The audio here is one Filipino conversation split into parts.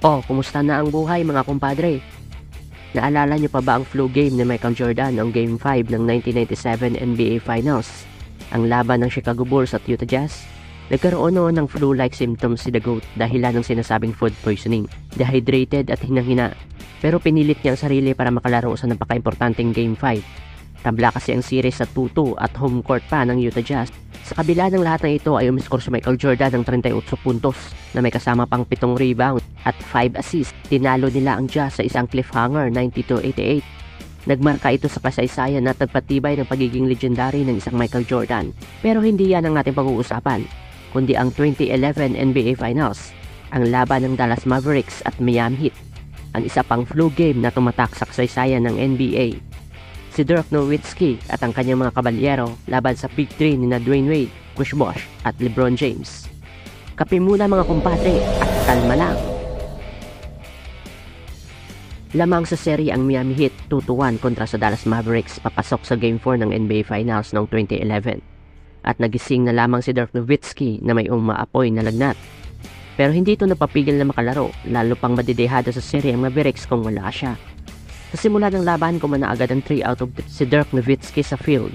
Oh, kumusta na ang buhay mga kumpadre? Naalala niyo pa ba ang flu game ni Michael Jordan noong Game 5 ng 1997 NBA Finals? Ang laban ng Chicago Bulls at Utah Jazz? Nagkaroon noon ng flu-like symptoms si The GOAT dahilan ng sinasabing food poisoning, dehydrated at hinang-hina. Pero pinilit niya ang sarili para makalaro sa napaka-importanteng Game 5. Tabla kasi ang series sa 2-2 at home court pa ng Utah Jazz. Sa kabila ng lahat ng ito ay umiskor si Michael Jordan ng 38 puntos na may kasama pang 7 rebound at 5 assists. Tinalo nila ang Jazz sa isang cliffhanger 92-88. Nagmarka ito sa kasaysayan at nagpatibay ng pagiging legendary ng isang Michael Jordan. Pero hindi yan ang ating pag-uusapan, kundi ang 2011 NBA Finals, ang laban ng Dallas Mavericks at Miami Heat, ang isa pang flu game na tumatak sa kasaysayan ng NBA. Si Dirk Nowitzki at ang kanyang mga kabalyero laban sa Big 3 ni Dwyane Wade, Chris Bosh at LeBron James. Kape muna mga kumpadre at kalma lang. Lamang sa serye ang Miami Heat 2-1 kontra sa Dallas Mavericks papasok sa Game 4 ng NBA Finals noong 2011. At nagising na lamang si Dirk Nowitzki na may umaapoy na lagnat. Pero hindi ito napapigil na makalaro, lalo pang madidehado sa serye ang Mavericks kung wala siya. Sa simula ng laban, kumana agad ang 3 out of 3 si Dirk Nowitzki sa field.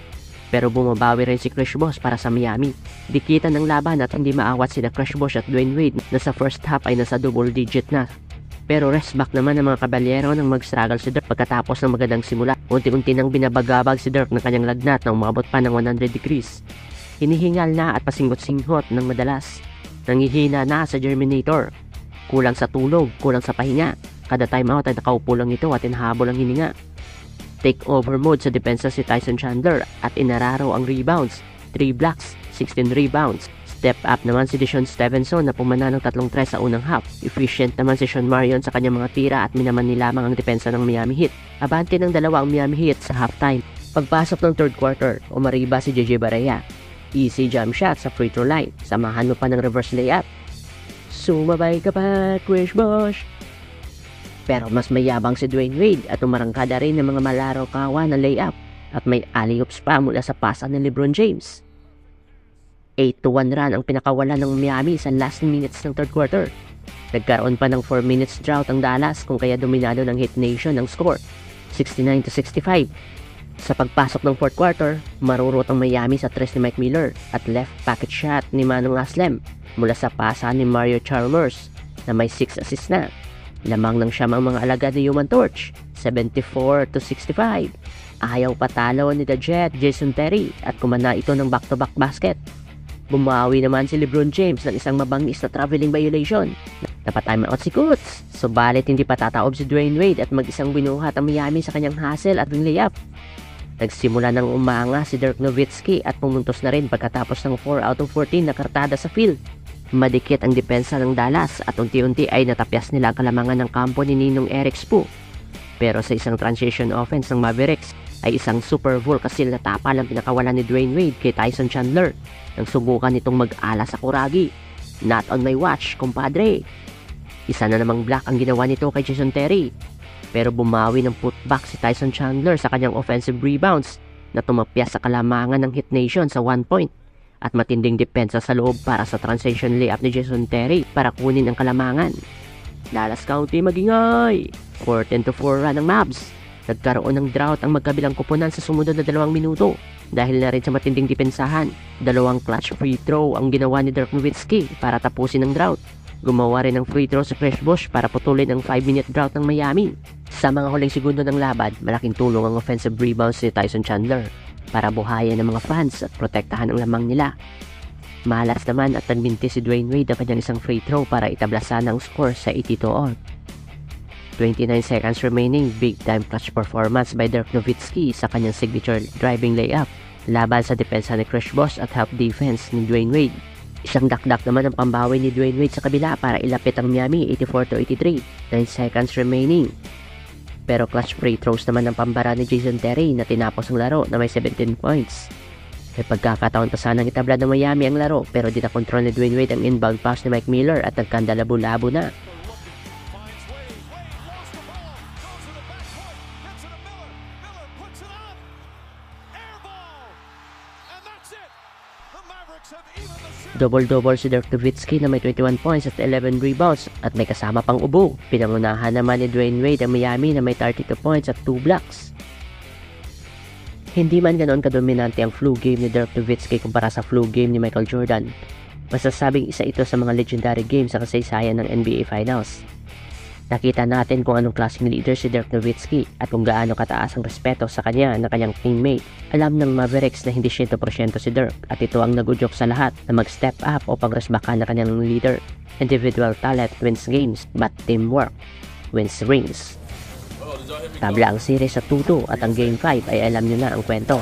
Pero bumabawi rin si Chris Bosh para sa Miami. Dikitan ng laban at hindi maawat sina Chris Bosh at Dwyane Wade na sa first half ay nasa double digit na. Pero rest back naman ng mga kabalyero nang mag-struggle si Dirk pagkatapos ng magandang simula. Unti-unti nang binabagabag si Dirk ng kanyang lagnat na umabot pa ng 100 degrees. Hinihingal na at pasingot-singhot ng madalas. Nangihina na sa germinator. Kulang sa tulog, kulang sa pahinga. Kada timeout ay nakaupo lang ito at hinahabol ang hininga. Take over mode sa depensa si Tyson Chandler at inararo ang rebounds. 3 blocks, 16 rebounds. Step up naman si Deshaun Stevenson na pumana ng 3-3 sa unang half. Efficient naman si Sean Marion sa kanyang mga tira at minaman nilamang ang depensa ng Miami Heat. Abante ng dalawa ang Miami Heat sa halftime. Pagpasok ng third quarter, umariba si JJ Barea. Easy jump shot sa free throw line. Samahan mo pa ng reverse layup. Sumabay ka pa, Chris Bosh. Pero mas mayabang si Dwyane Wade at umarangkada rin ng mga malaro kawa na layup at may alley-oops pa mula sa pasa ni LeBron James. 8-1 run ang pinakawalan ng Miami sa last minutes ng third quarter. Nagkaroon pa ng 4 minutes drought ang Dallas kung kaya dominado ng Heat Nation ang score, 69-65. Sa pagpasok ng fourth quarter, marurot ang Miami sa tres ni Mike Miller at left pocket shot ni Manong Aslem mula sa pasa ni Mario Chalmers na may 6 assists na. Lamang ng siyam ang mga alagad ni Human Torch, 74-65. Ayaw patalo ni The Jet, Jason Terry at kumana ito ng back-to-back basket. Bumawi naman si LeBron James ng isang mabangis na traveling violation. Napatime out si Kutz, subalit hindi pa tataob si Dwyane Wade at mag-isang binuhat ang Miami sa kanyang hustle at wing layup. Nagsimula ng umanga si Dirk Nowitzki at pumuntos na rin pagkatapos ng 4 out of 14 na kartada sa field. Madikit ang depensa ng Dallas at unti-unti ay natapyas nila ang kalamangan ng kampo ni Ninong Eric Spo. Pero sa isang transition offense ng Mavericks ay isang super Volcasil na tapa lang pinakawalan ni Dwyane Wade kay Tyson Chandler nang subukan nitong mag-ala sa kuragi. Not on my watch, kumpadre. Isa na namang block ang ginawa nito kay Jason Terry. Pero bumawi ng putback si Tyson Chandler sa kanyang offensive rebounds na tumapyas sa kalamangan ng Heat Nation sa 1 point. At matinding depensa sa loob para sa transition layup ni Jason Terry para kunin ang kalamangan. Dallas County magingay! 14-4 run ng Mavs. Nagkaroon ng drought ang magkabilang kupunan sa sumunod na 2 minuto. Dahil na rin sa matinding depensahan, 2 clutch free throw ang ginawa ni Dirk Nowitzki para tapusin ang drought. Gumawa rin ng free throw sa Chris Bosh para putulin ang 5-minute drought ng Miami. Sa mga huling segundo ng laban, malaking tulong ang offensive rebounds ni Tyson Chandler para buhayan ng mga fans at protektahan ang lamang nila. Malas naman at nagminti si Dwyane Wade ang kanyang isang free throw para itablasan ang score sa 82-all. 29 seconds remaining, big time clutch performance by Dirk Nowitzki sa kanyang signature driving layup laban sa depensa ni Chris Bosh at help defense ni Dwyane Wade. Isang dakdak naman ang pambawi ni Dwyane Wade sa kabila para ilapit ang Miami 84-83. 9 seconds remaining. Pero clutch free throws naman ang pambara ni Jason Terry na tinapos ang laro na may 17 points. May pagkakataon pa sanang itabla ng Miami ang laro pero di na kontrol ni Dwyane Wade ang inbound pass ni Mike Miller at nagkandalabo-labo na. Double-double si Dirk Nowitzki na may 21 points at 11 rebounds at may kasama pang ubo. Pinangunahan naman ni Dwayne Wade ang Miami na may 32 points at 2 blocks. Hindi man ganoon kadominante ang flu game ni Dirk Nowitzki kumpara sa flu game ni Michael Jordan. Masasabing isa ito sa mga legendary games sa kasaysayan ng NBA Finals. Nakita natin kung anong klaseng leader si Dirk Nowitzki at kung gaano kataas ang respeto sa kanya ng kanyang teammate. Alam ng Mavericks na hindi 100% si Dirk at ito ang nagudyok sa lahat na mag-step up o pagresbakan ng kanyang leader. Individual talent wins games but teamwork wins rings. Tabla ang series sa 2-2 at ang Game 5 ay alam nyo na ang kwento.